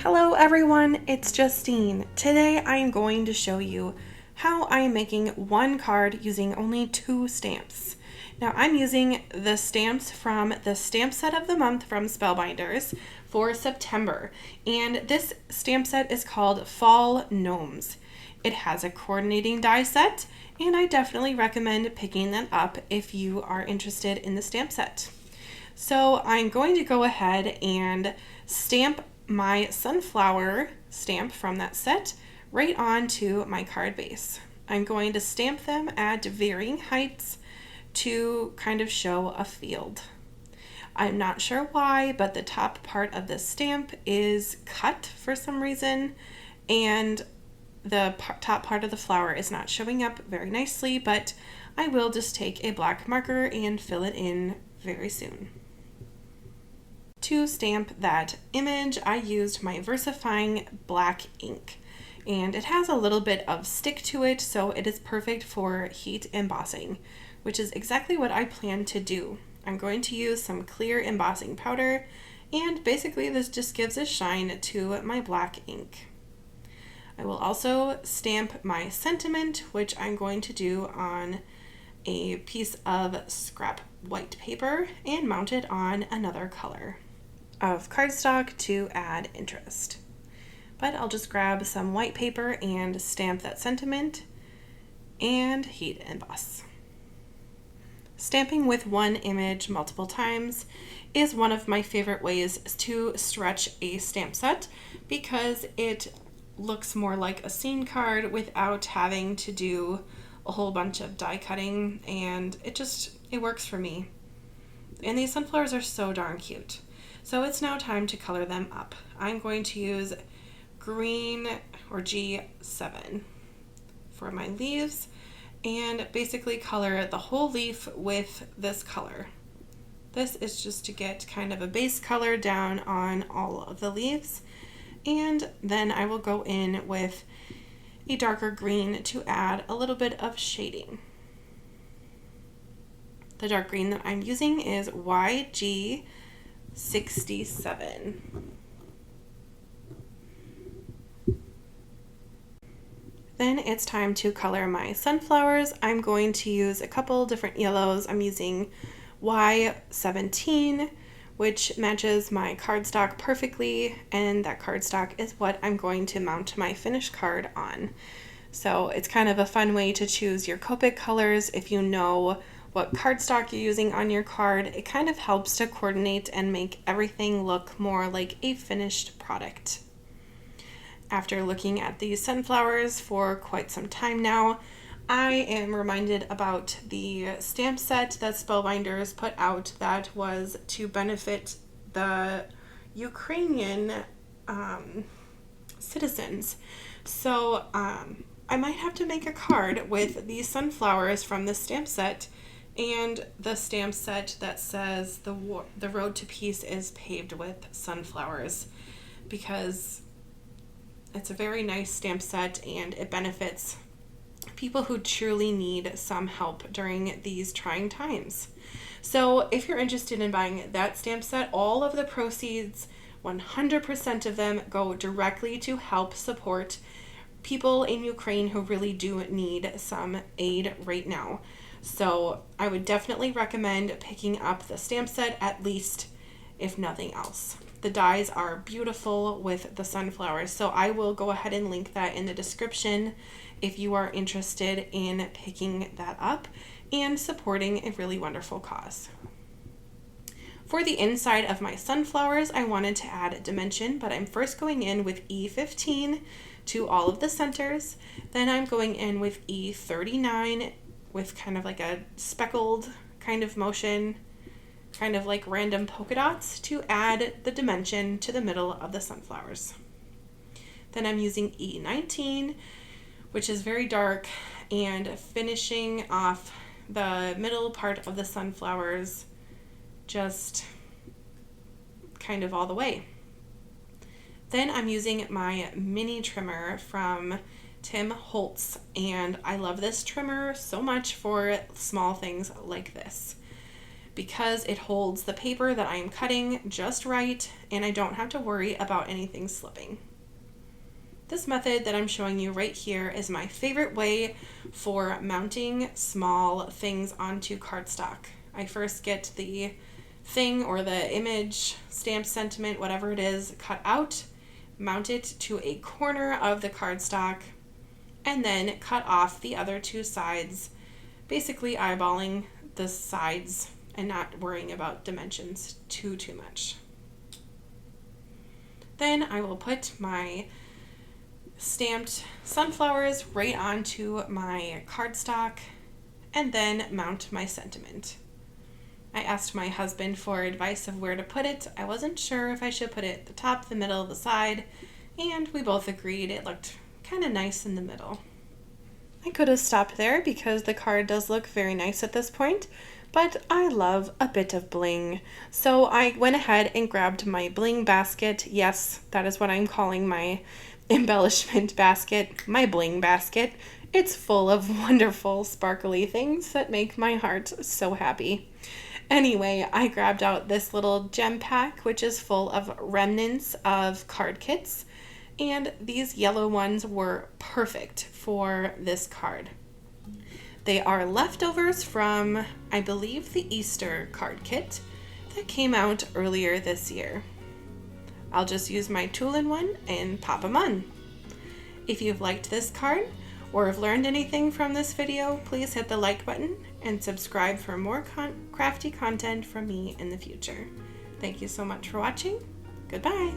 Hello everyone, it's Justine. Today I am going to show you how I am making one card using only 2 stamps. Now I'm using the stamps from the stamp set of the month from Spellbinders for September, and this stamp set is called Fall Gnomes. It has a coordinating die set, and I definitely recommend picking that up if you are interested in the stamp set. So I'm going to go ahead and stamp my sunflower stamp from that set right onto my card base. I'm going to stamp them at varying heights to kind of show a field. I'm not sure why, but the top part of this stamp is cut for some reason, and the top part of the flower is not showing up very nicely, but I will just take a black marker and fill it in very soon. To stamp that image, I used my VersaFine black ink, and it has a little bit of stick to it, so it is perfect for heat embossing, which is exactly what I plan to do. I'm going to use some clear embossing powder, and basically this just gives a shine to my black ink. I will also stamp my sentiment, which I'm going to do on a piece of scrap white paper and mount it on another color of cardstock to add interest. But I'll just grab some white paper and stamp that sentiment and heat emboss. Stamping with one image multiple times is one of my favorite ways to stretch a stamp set because it looks more like a scene card without having to do a whole bunch of die cutting, and it works for me. And these sunflowers are so darn cute. So it's now time to color them up. I'm going to use green or G7 for my leaves and basically color the whole leaf with this color. This is just to get kind of a base color down on all of the leaves, and then I will go in with a darker green to add a little bit of shading. The dark green that I'm using is YG67. Then it's time to color my sunflowers. I'm going to use a couple different yellows. I'm using Y17, which matches my cardstock perfectly, and that cardstock is what I'm going to mount my finished card on. So it's kind of a fun way to choose your Copic colors. If you know what cardstock you're using on your card, it kind of helps to coordinate and make everything look more like a finished product. After looking at these sunflowers for quite some time now, I am reminded about the stamp set that Spellbinders put out that was to benefit the Ukrainian citizens. So I might have to make a card with these sunflowers from the stamp set and the stamp set that says the road to peace is paved with sunflowers, because it's a very nice stamp set and it benefits people who truly need some help during these trying times. So if you're interested in buying that stamp set, all of the proceeds, 100% of them, go directly to help support people in Ukraine who really do need some aid right now. So I would definitely recommend picking up the stamp set, at least, if nothing else. The dies are beautiful with the sunflowers, so I will go ahead and link that in the description if you are interested in picking that up and supporting a really wonderful cause. For the inside of my sunflowers, I wanted to add dimension, but I'm first going in with E15 to all of the centers. Then I'm going in with E39 with kind of like a speckled kind of motion, kind of like random polka dots, to add the dimension to the middle of the sunflowers. Then I'm using E19, which is very dark, and finishing off the middle part of the sunflowers just kind of all the way. Then I'm using my mini trimmer from Tim Holtz, and I love this trimmer so much for small things like this, because it holds the paper that I am cutting just right, and I don't have to worry about anything slipping. This method that I'm showing you right here is my favorite way for mounting small things onto cardstock. I first get the thing or the image, stamp, sentiment, whatever it is, cut out, mount it to a corner of the cardstock, and then cut off the other two sides, basically eyeballing the sides and not worrying about dimensions too much. Then I will put my stamped sunflowers right onto my cardstock and then mount my sentiment. I asked my husband for advice of where to put it. I wasn't sure if I should put it at the top, the middle, the side, and we both agreed it looked kind of nice in the middle. I could have stopped there because the card does look very nice at this point, but I love a bit of bling. So I went ahead and grabbed my bling basket. Yes, that is what I'm calling my embellishment basket, my bling basket. It's full of wonderful sparkly things that make my heart so happy. Anyway, I grabbed out this little gem pack, which is full of remnants of card kits, and these yellow ones were perfect for this card. They are leftovers from, I believe, the Easter card kit that came out earlier this year. I'll just use my tool-in-one and pop them on. If you've liked this card or have learned anything from this video, please hit the like button and subscribe for more crafty content from me in the future. Thank you so much for watching. Goodbye.